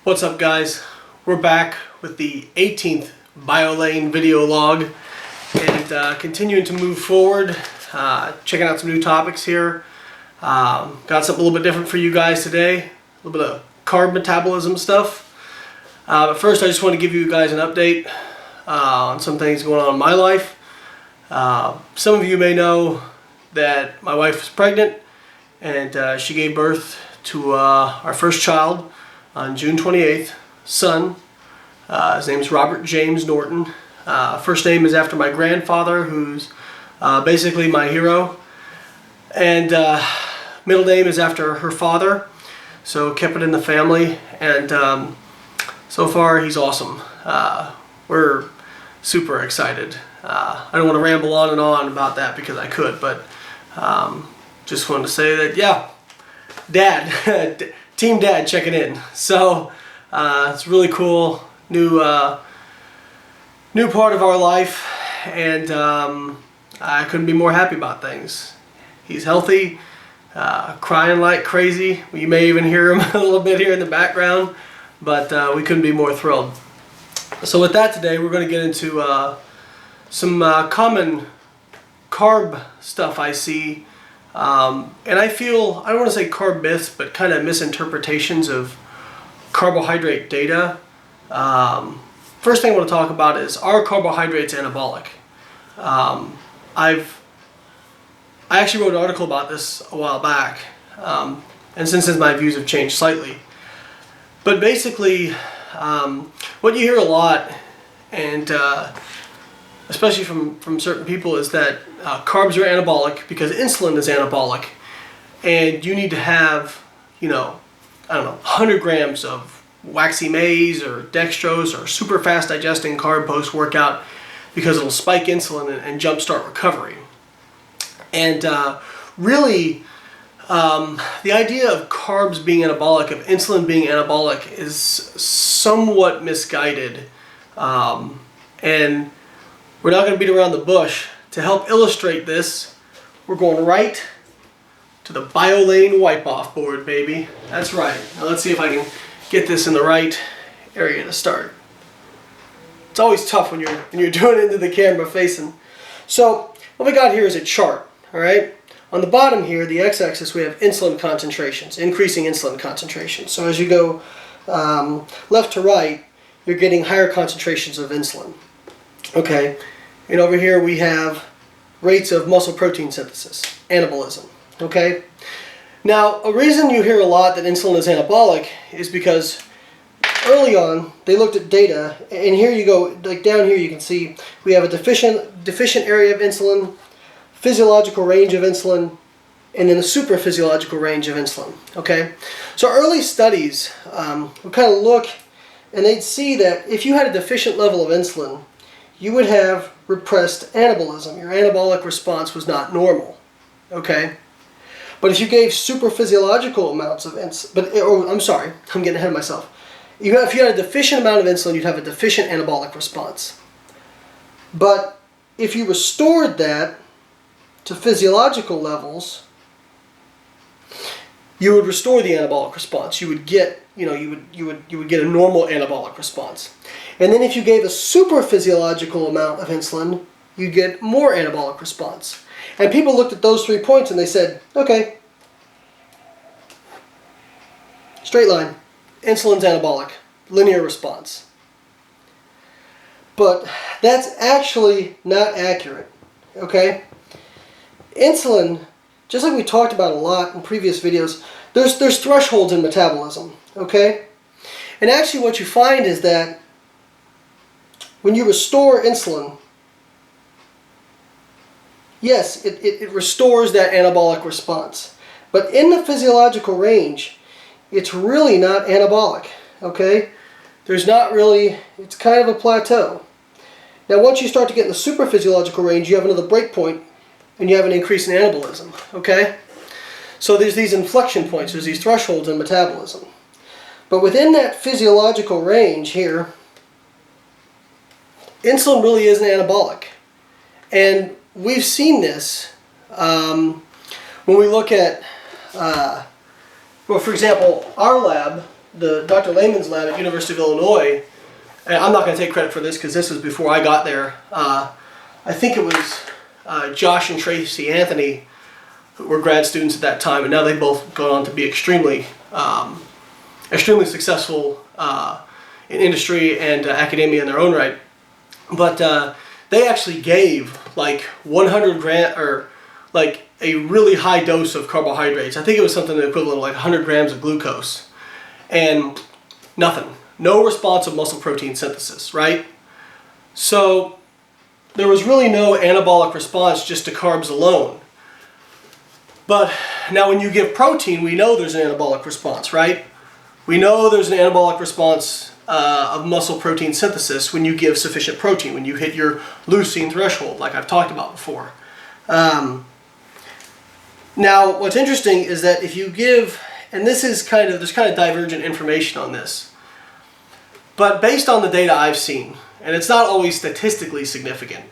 What's up, guys? We're back with the 18th BioLayne Video Log and continuing to move forward, checking out some new topics here. Got something a little bit different for you guys today, a little bit of carb metabolism stuff. But first I just want to give you guys an update on some things going on in my life. Some of you may know that my wife is pregnant and she gave birth to our first child on June 28th, son. His name is Robert James Norton. First name is after my grandfather, who's basically my hero. And middle name is after her father. So kept it in the family. And so far he's awesome. We're super excited. I don't want to ramble on and on about that because I could, but just wanted to say that, yeah, Dad, Team Dad checking in. So it's really cool, new part of our life, and I couldn't be more happy about things. He's healthy, crying like crazy. You may even hear him a little bit here in the background, but we couldn't be more thrilled. So with that, today we're going to get into some common carb stuff I see. And I feel, I don't want to say carb myths, but kind of misinterpretations of carbohydrate data. First thing I want to talk about is, are carbohydrates anabolic? I actually wrote an article about this a while back, and since then my views have changed slightly. But basically, what you hear a lot, and especially from certain people, is that carbs are anabolic because insulin is anabolic, and you need to have, you know, I don't know, 100 grams of waxy maize or dextrose or super fast digesting carb post-workout because it'll spike insulin and jumpstart recovery. And really, the idea of carbs being anabolic, of insulin being anabolic, is somewhat misguided. And we're not going to beat around the bush. To help illustrate this, we're going right to the BioLayne wipe-off board, baby. That's right. Now let's see if I can get this in the right area to start. It's always tough when you're doing it into the camera facing. So what we got here is a chart, all right? On the bottom here, the x-axis, we have insulin concentrations, increasing insulin concentrations. So as you go left to right, you're getting higher concentrations of insulin. Okay, and over here we have rates of muscle protein synthesis, anabolism. Okay, now a reason you hear a lot that insulin is anabolic is because early on they looked at data, and here you go, like down here you can see we have a deficient area of insulin, physiological range of insulin, and then a super physiological range of insulin. Okay, so early studies would kind of look, and they'd see that if you had a deficient level of insulin, you would have repressed anabolism. Your anabolic response was not normal. Okay? But if you gave super physiological amounts of insulin, I'm sorry, I'm getting ahead of myself. If you had a deficient amount of insulin, you'd have a deficient anabolic response. But if you restored that to physiological levels, you would restore the anabolic response. You would get, you would get a normal anabolic response. And then if you gave a super physiological amount of insulin, you get more anabolic response. And people looked at those 3 points and they said, okay, straight line, insulin's anabolic, linear response. But that's actually not accurate, okay? Insulin, just like we talked about a lot in previous videos, there's thresholds in metabolism, okay? And actually what you find is that when you restore insulin, yes, it restores that anabolic response. But in the physiological range, it's really not anabolic, okay? There's not really, it's kind of a plateau. Now once you start to get in the super physiological range, you have another break point, and you have an increase in anabolism, okay? So there's these inflection points, there's these thresholds in metabolism. But within that physiological range here, insulin really isn't anabolic. And we've seen this when we look at, well, for example, our lab, the Dr. Lehman's lab at University of Illinois, and I'm not going to take credit for this because this was before I got there. I think it was Josh and Tracy Anthony, who were grad students at that time, and now they've both gone on to be extremely successful in industry and academia in their own right. But they actually gave like 100 gram, or like a really high dose of carbohydrates. I think it was something equivalent of like 100 grams of glucose, and nothing. No response of muscle protein synthesis, right? So there was really no anabolic response just to carbs alone. But now when you give protein, we know there's an anabolic response, right? We know there's an anabolic response of muscle protein synthesis when you give sufficient protein, when you hit your leucine threshold, like I've talked about before. Now, what's interesting is that if you give, and there's kind of divergent information on this, but based on the data I've seen, and it's not always statistically significant,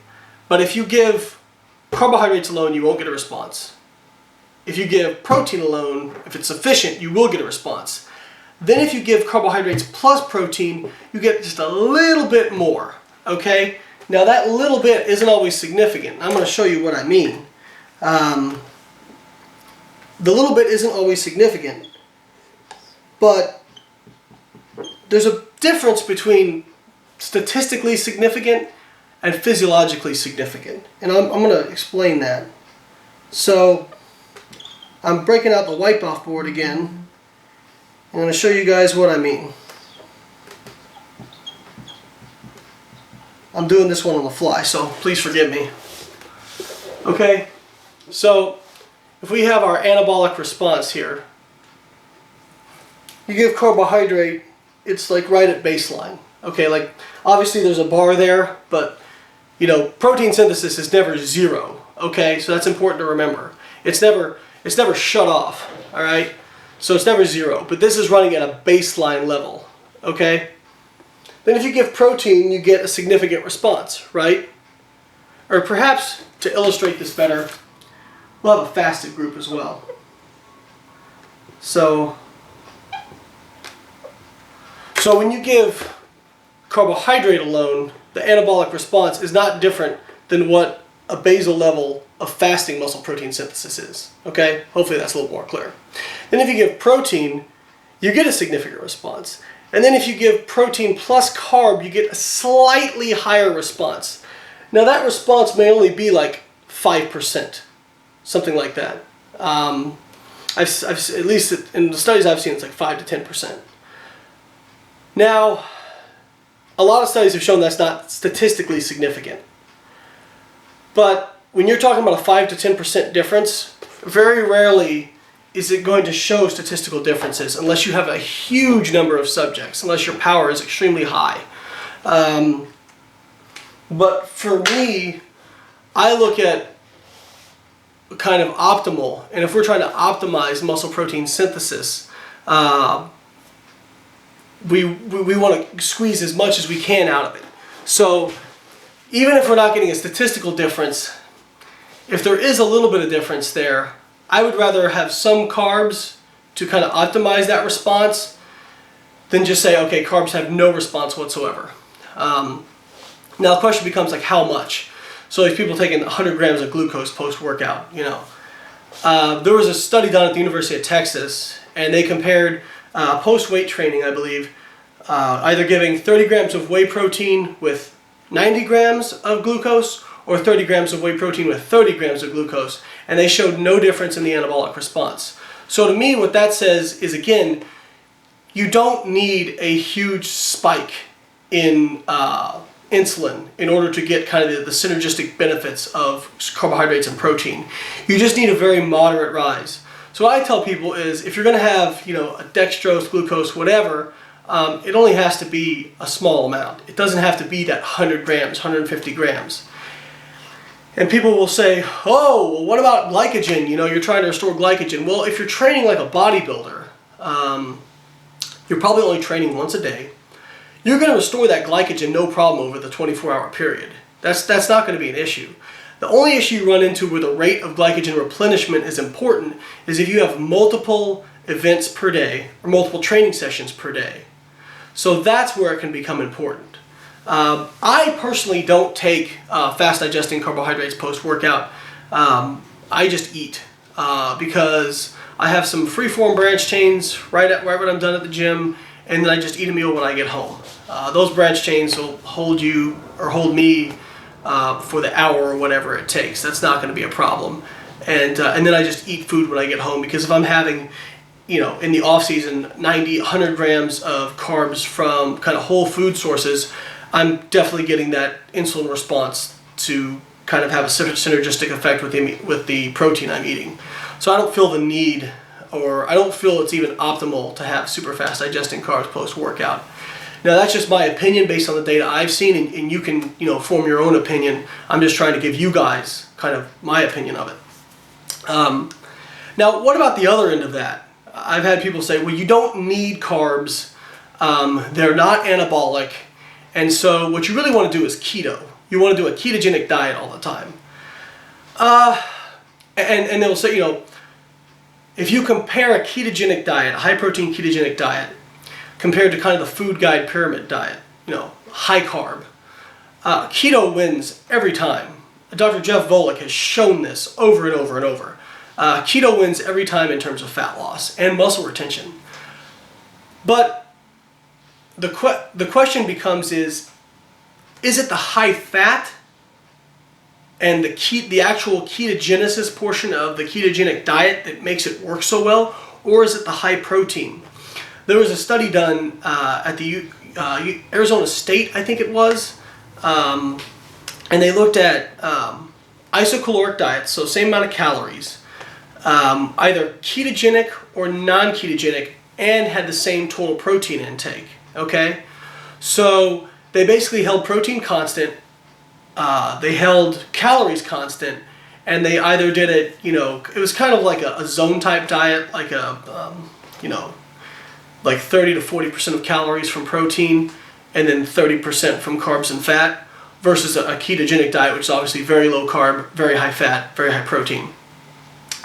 but if you give carbohydrates alone, you won't get a response. If you give protein alone, if it's sufficient, you will get a response. Then if you give carbohydrates plus protein, you get just a little bit more, okay? Now that little bit isn't always significant. I'm going to show you what I mean. The little bit isn't always significant, but there's a difference between statistically significant and physiologically significant. And I'm going to explain that. So I'm breaking out the wipe-off board again. I'm going to show you guys what I mean. I'm doing this one on the fly, so please forgive me. Okay, so if we have our anabolic response here, you give carbohydrate, it's like right at baseline. Okay, like obviously there's a bar there, but you know, protein synthesis is never zero. Okay, so that's important to remember. It's never shut off. All right. So it's never zero, but this is running at a baseline level, okay? Then if you give protein, you get a significant response, right? Or perhaps, to illustrate this better, we'll have a fasted group as well. So when you give carbohydrate alone, the anabolic response is not different than what a basal level of fasting muscle protein synthesis is. Okay? Hopefully that's a little more clear. Then if you give protein, you get a significant response. And then if you give protein plus carb, you get a slightly higher response. Now that response may only be like 5%, something like that. At least in the studies I've seen, it's like 5 to 10%. Now, a lot of studies have shown that's not statistically significant. But when you're talking about a 5 to 10% difference, very rarely is it going to show statistical differences unless you have a huge number of subjects, unless your power is extremely high. But for me, I look at kind of optimal, and if we're trying to optimize muscle protein synthesis, we want to squeeze as much as we can out of it. So even if we're not getting a statistical difference, if there is a little bit of difference there, I would rather have some carbs to kind of optimize that response than just say, okay, carbs have no response whatsoever. Now the question becomes like how much? So if people taking 100 grams of glucose post-workout, you know. There was a study done at the University of Texas, and they compared post-weight training, I believe, either giving 30 grams of whey protein with 90 grams of glucose or 30 grams of whey protein with 30 grams of glucose, and they showed no difference in the anabolic response. So to me, what that says is, again, you don't need a huge spike in insulin in order to get kind of the synergistic benefits of carbohydrates and protein. You just need a very moderate rise. So what I tell people is, if you're going to have, you know, a dextrose, glucose, whatever, it only has to be a small amount. It doesn't have to be that 100 grams, 150 grams. And people will say, oh, well, what about glycogen? You know, you're trying to restore glycogen. Well, if you're training like a bodybuilder, you're probably only training once a day. You're going to restore that glycogen no problem over the 24-hour period. That's not going to be an issue. The only issue you run into where the rate of glycogen replenishment is important is if you have multiple events per day or multiple training sessions per day. So that's where it can become important. I personally don't take fast digesting carbohydrates post-workout. I just eat because I have some free-form branch chains right when I'm done at the gym, and then I just eat a meal when I get home. Those branch chains will hold you or hold me for the hour or whatever it takes. That's not going to be a problem. And then I just eat food when I get home, because if I'm having, in the off season, 90, 100 grams of carbs from kind of whole food sources, I'm definitely getting that insulin response to kind of have a synergistic effect with the protein I'm eating. So I don't feel the need, or I don't feel it's even optimal to have super fast digesting carbs post-workout. Now that's just my opinion based on the data I've seen, and you can form your own opinion. I'm just trying to give you guys kind of my opinion of it. Now what about the other end of that? I've had people say, well, you don't need carbs, they're not anabolic, and so what you really want to do is keto. You want to do a ketogenic diet all the time. And they'll say, if you compare a ketogenic diet, a high protein ketogenic diet, compared to kind of the food guide pyramid diet, high carb, keto wins every time. Dr. Jeff Volek has shown this over and over and over. Keto wins every time in terms of fat loss and muscle retention. But the question becomes is it the high fat and the actual ketogenesis portion of the ketogenic diet that makes it work so well, or is it the high protein? There was a study done at the Arizona State, I think it was, and they looked at isocaloric diets, so same amount of calories, either ketogenic or non-ketogenic, and had the same total protein intake. Okay, so they basically held protein constant, they held calories constant, and they either did it, it was kind of like a zone type diet, like like 30 to 40% of calories from protein, and then 30% from carbs and fat, versus a ketogenic diet, which is obviously very low carb, very high fat, very high protein.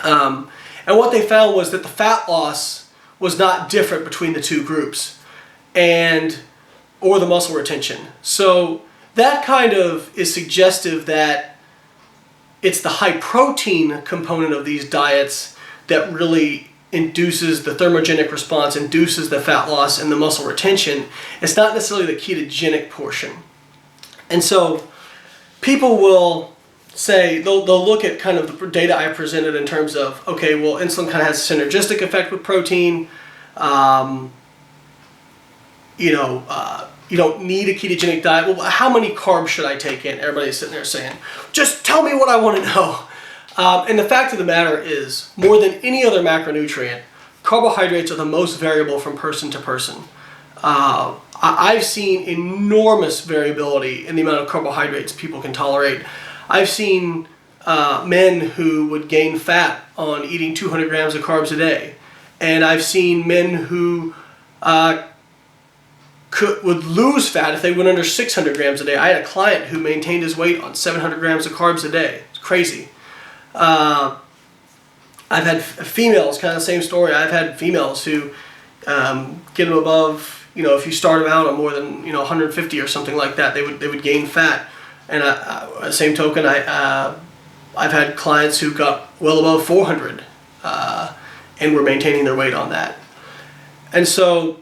And what they found was that the fat loss was not different between the two groups, or the muscle retention. So that kind of is suggestive that it's the high protein component of these diets that really induces the thermogenic response, induces the fat loss and the muscle retention. It's not necessarily the ketogenic portion. And so people will say, they'll look at kind of the data I presented in terms of, okay, well, insulin kind of has a synergistic effect with protein. You don't need a ketogenic diet. Well, how many carbs should I take in? Everybody's sitting there saying, just tell me what I want to know. And the fact of the matter is, more than any other macronutrient, carbohydrates are the most variable from person to person. I've seen enormous variability in the amount of carbohydrates people can tolerate. I've seen men who would gain fat on eating 200 grams of carbs a day. And I've seen men who would lose fat if they went under 600 grams a day. I had a client who maintained his weight on 700 grams of carbs a day. It's crazy. I've had females, kind of the same story. I've had females who get them above, if you start them out on more than 150 or something like that, they would gain fat. And same token, I've had clients who got well above 400 and were maintaining their weight on that. And so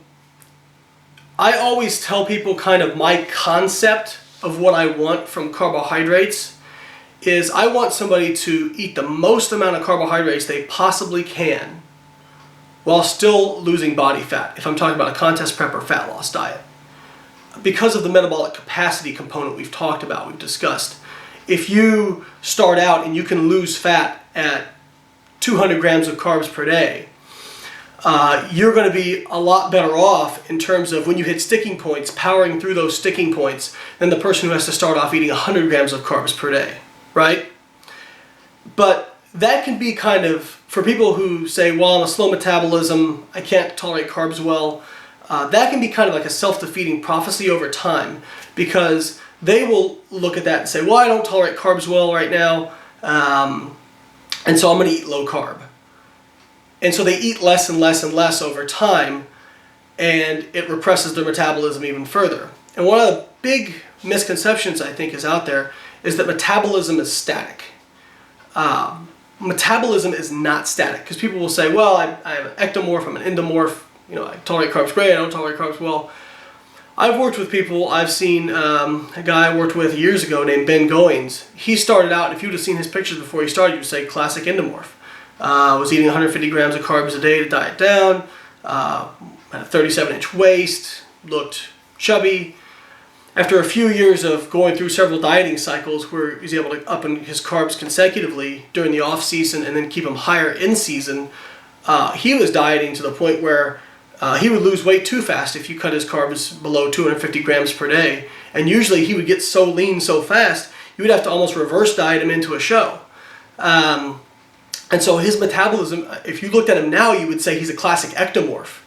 I always tell people kind of my concept of what I want from carbohydrates is I want somebody to eat the most amount of carbohydrates they possibly can while still losing body fat, if I'm talking about a contest prep or fat loss diet. Because of the metabolic capacity component we've talked about, we've discussed, if you start out and you can lose fat at 200 grams of carbs per day, you're going to be a lot better off in terms of when you hit sticking points, powering through those sticking points, than the person who has to start off eating 100 grams of carbs per day, right? But that can be kind of, for people who say, well, I'm a slow metabolism, I can't tolerate carbs well, that can be kind of like a self-defeating prophecy over time, because they will look at that and say, well, I don't tolerate carbs well right now, and so I'm going to eat low carb. And so they eat less and less and less over time, and it represses their metabolism even further. And one of the big misconceptions I think is out there is that metabolism is static. Metabolism is not static, because people will say, well, I'm an ectomorph, I'm an endomorph, you know, I tolerate carbs great, I don't tolerate carbs well. I've worked with people, I've seen a guy I worked with years ago named Ben Goins. He started out, if you would have seen his pictures before he started, you would say classic endomorph. Was eating 150 grams of carbs a day to diet down, had a 37-inch waist, looked chubby. After a few years of going through several dieting cycles where he was able to up his carbs consecutively during the off season and then keep them higher in season, he was dieting to the point where he would lose weight too fast if you cut his carbs below 250 grams per day. And usually he would get so lean so fast, you would have to almost reverse diet him into a show. And so his metabolism, if you looked at him now, you would say he's a classic ectomorph.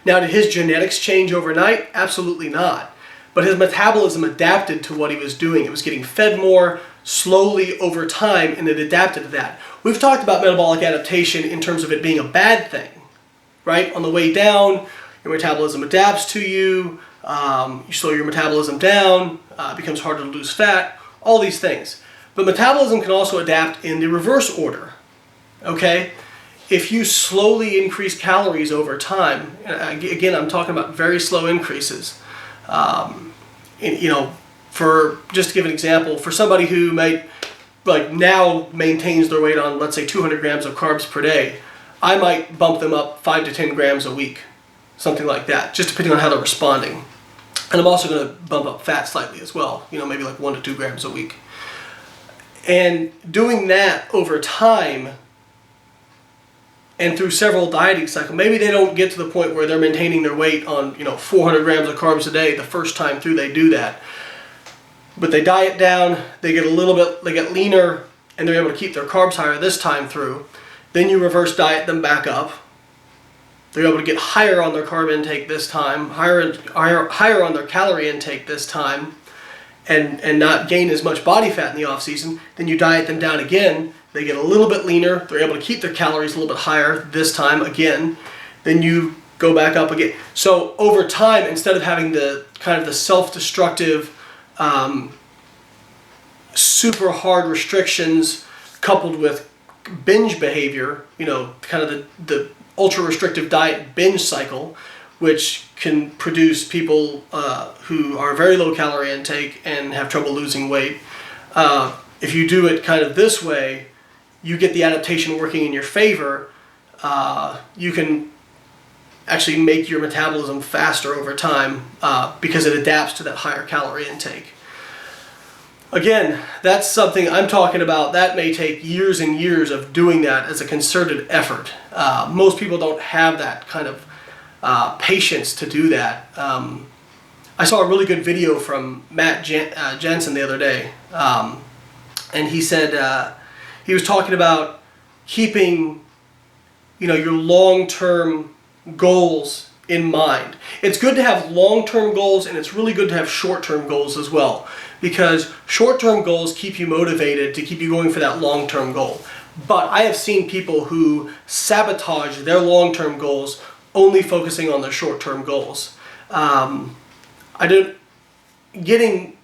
Now, did his genetics change overnight? Absolutely not. But his metabolism adapted to what he was doing. It was getting fed more slowly over time, and it adapted to that. We've talked about metabolic adaptation in terms of it being a bad thing, right? On the way down, your metabolism adapts to you, you slow your metabolism down, it becomes harder to lose fat, all these things. But metabolism can also adapt in the reverse order, okay? If you slowly increase calories over time, again, I'm talking about very slow increases. You know, for just to give an example, for somebody who might like now maintains their weight on, let's say, 200 grams of carbs per day, I might bump them up 5 to 10 grams a week, something like that, just depending on how they're responding. And I'm also going to bump up fat slightly as well, you know, maybe like 1 to 2 grams a week. And doing that over time and through several dieting cycles, maybe they don't get to the point where they're maintaining their weight on, you know, 400 grams of carbs a day the first time through they do that. But they diet down, they get a little bit, they get leaner, and they're able to keep their carbs higher this time through. Then you reverse diet them back up. They're able to get higher on their carb intake this time, higher on their calorie intake this time, and not gain as much body fat in the off season. Then you diet them down again. They get a little bit leaner. They're able to keep their calories a little bit higher this time again. Then you go back up again. So over time, instead of having the kind of the self-destructive, super hard restrictions coupled with binge behavior, you know, kind of the ultra restrictive diet binge cycle, which can produce people who are very low calorie intake and have trouble losing weight. If you do it kind of this way, you get the adaptation working in your favor. You can actually make your metabolism faster over time because it adapts to that higher calorie intake. Again, that's something I'm talking about. That may take years and years of doing that as a concerted effort. Most people don't have that kind of patience to do that. I saw a really good video from Matt Jansen the other day, and he said he was talking about keeping, you know, your long-term goals in mind. It's good to have long-term goals, and it's really good to have short-term goals as well, because short-term goals keep you motivated to keep you going for that long-term goal. But I have seen people who sabotage their long-term goals only focusing on their short-term goals. Getting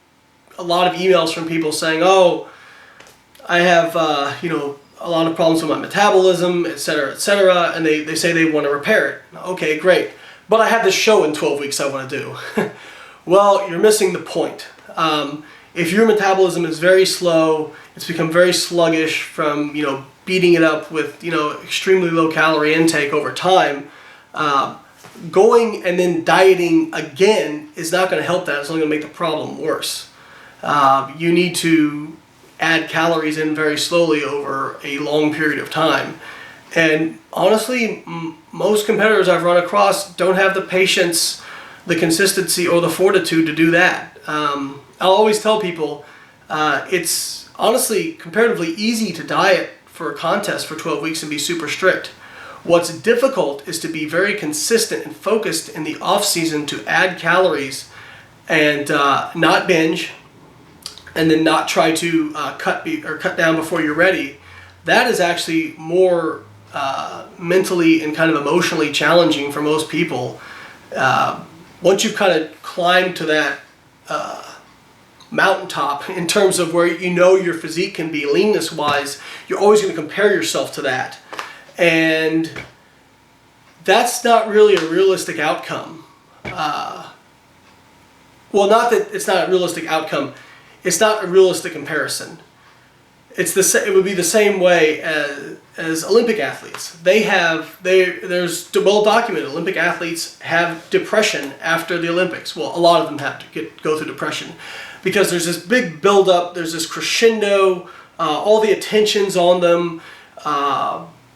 a lot of emails from people saying, oh, I have you know, a lot of problems with my metabolism, etc., and they say they want to repair it. Okay, great. But I have this show in 12 weeks I want to do. Well, you're missing the point. If your metabolism is very slow, it's become very sluggish from, you know, beating it up with, you know, extremely low calorie intake over time, going and then dieting again is not going to help that. It's only going to make the problem worse. You need to add calories in very slowly over a long period of time. And honestly, most competitors I've run across don't have the patience, the consistency, or the fortitude to do that. I'll always tell people it's honestly comparatively easy to diet for a contest for 12 weeks and be super strict. What's difficult is to be very consistent and focused in the off season to add calories and not binge, and then not try to cut down before you're ready, that is actually more mentally and kind of emotionally challenging for most people. Once you've kind of climbed to that mountaintop in terms of where you know your physique can be leanness wise, you're always going to compare yourself to that, and that's not really a realistic outcome. Well, not that it's not a realistic outcome, it's not a realistic comparison. It would be the same way as Olympic athletes. There's well documented Olympic athletes have depression after the Olympics. Well, a lot of them have to go through depression because there's this big buildup, there's this crescendo, all the attention's on them.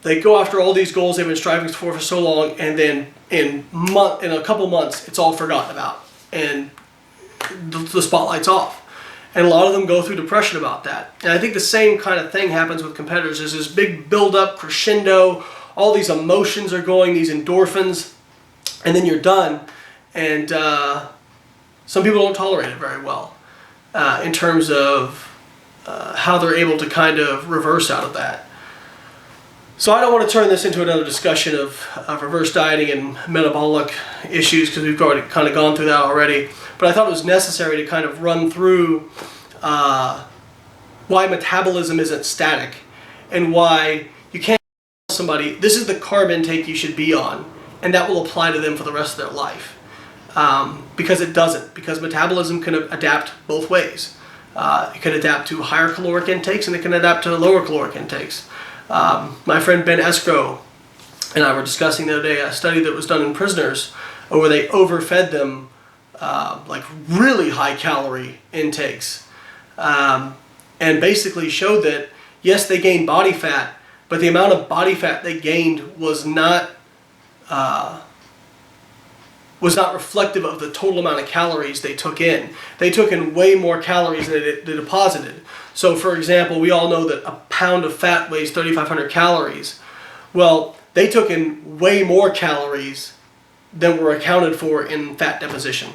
They go after all these goals they've been striving for so long, and then in a couple months, it's all forgotten about, and the spotlight's off. And a lot of them go through depression about that. And I think the same kind of thing happens with competitors. There's this big build-up, crescendo, all these emotions are going, these endorphins, and then you're done. And some people don't tolerate it very well in terms of how they're able to kind of reverse out of that. So I don't want to turn this into another discussion of reverse dieting and metabolic issues, because we've already kind of gone through that already. But I thought it was necessary to kind of run through why metabolism isn't static, and why you can't tell somebody this is the carb intake you should be on, and that will apply to them for the rest of their life. Because it doesn't. Because metabolism can adapt both ways. It can adapt to higher caloric intakes, and it can adapt to lower caloric intakes. My friend Ben Escrow and I were discussing the other day a study that was done in prisoners where they overfed them like really high calorie intakes, and basically showed that yes, they gained body fat, but the amount of body fat they gained was not reflective of the total amount of calories they took in. They took in way more calories than they deposited. So for example, we all know that a pound of fat weighs 3,500 calories. Well, they took in way more calories than were accounted for in fat deposition,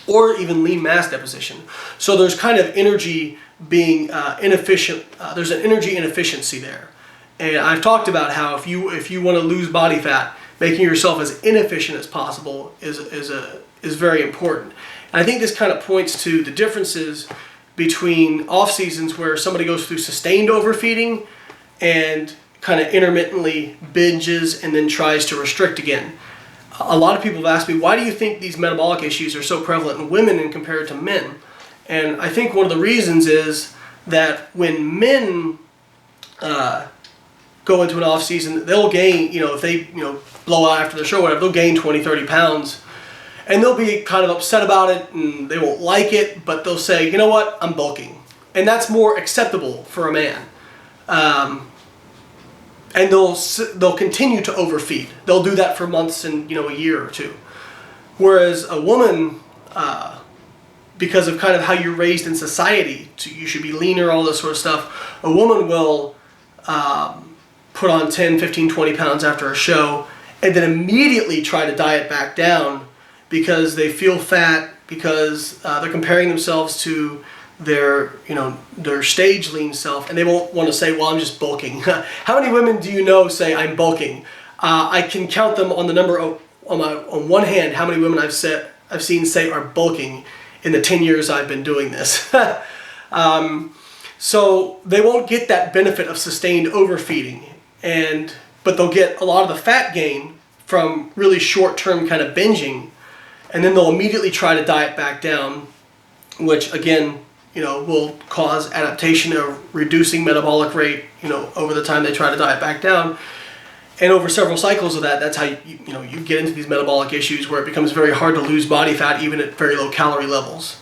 or even lean mass deposition. So there's kind of energy being inefficient. There's an energy inefficiency there. And I've talked about how if you want to lose body fat, making yourself as inefficient as possible is very important. And I think this kind of points to the differences between off seasons where somebody goes through sustained overfeeding and kind of intermittently binges and then tries to restrict again. A lot of people have asked me, why do you think these metabolic issues are so prevalent in women and compared to men? And I think one of the reasons is that when men go into an off season, they'll gain, if they blow out after the show, whatever, they'll gain 20, 30 pounds. And they'll be kind of upset about it, and they won't like it, but they'll say, you know what, I'm bulking. And that's more acceptable for a man. And they'll continue to overfeed. They'll do that for months and a year or two. Whereas a woman, because of kind of how you're raised in society, you should be leaner, all this sort of stuff, a woman will put on 10, 15, 20 pounds after a show, and then immediately try to diet back down because they feel fat, because they're comparing themselves to their stage lean self, and they won't want to say, well, I'm just bulking. How many women do you know say I'm bulking? I can count them on the number on one hand how many women I've seen say are bulking in the 10 years I've been doing this. So they won't get that benefit of sustained overfeeding, but they'll get a lot of the fat gain from really short-term kind of binging, and then they'll immediately try to diet back down, which again, will cause adaptation of reducing metabolic rate, over the time they try to diet back down. And over several cycles of that, that's how you get into these metabolic issues where it becomes very hard to lose body fat even at very low calorie levels.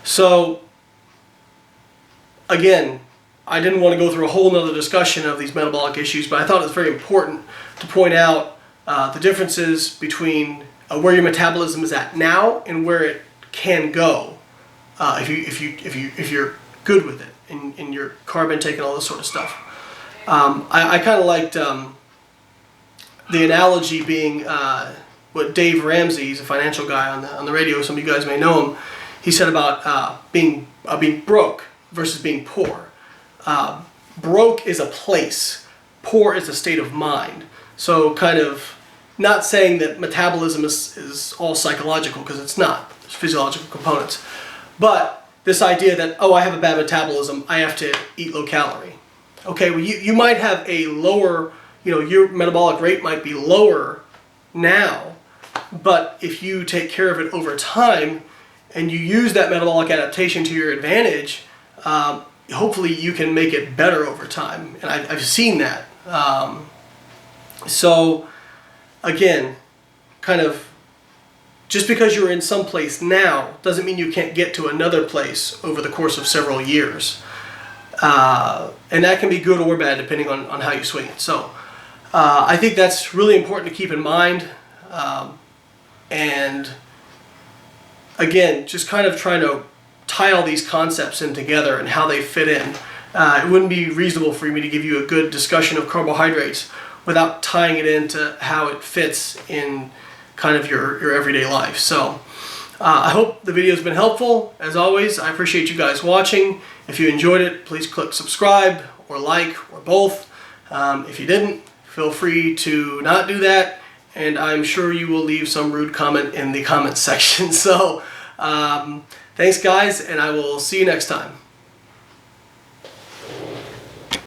So again, I didn't want to go through a whole nother discussion of these metabolic issues, but I thought it was very important to point out the differences between where your metabolism is at now and where it can go if you're good with it in your carb intake and all this sort of stuff. I kind of liked the analogy being what Dave Ramsey, he's a financial guy on the radio, some of you guys may know him, he said about being broke versus being poor. Broke is a place, poor is a state of mind. So kind of not saying that metabolism is all psychological, because it's not. There's physiological components. But this idea that, oh, I have a bad metabolism, I have to eat low calorie. Okay, well you might have a lower, your metabolic rate might be lower now, but if you take care of it over time and you use that metabolic adaptation to your advantage, hopefully you can make it better over time. And I've seen that. So again, kind of just because you're in some place now doesn't mean you can't get to another place over the course of several years. And that can be good or bad depending on how you swing it. So I think that's really important to keep in mind. And again, just kind of trying to tie all these concepts in together and how they fit in. It wouldn't be reasonable for me to give you a good discussion of carbohydrates without tying it into how it fits in kind of your everyday life. So I hope the video has been helpful. As always, I appreciate you guys watching. If you enjoyed it, please click subscribe or like or both. If you didn't, feel free to not do that, and I'm sure you will leave some rude comment in the comment section. So thanks guys, and I will see you next time.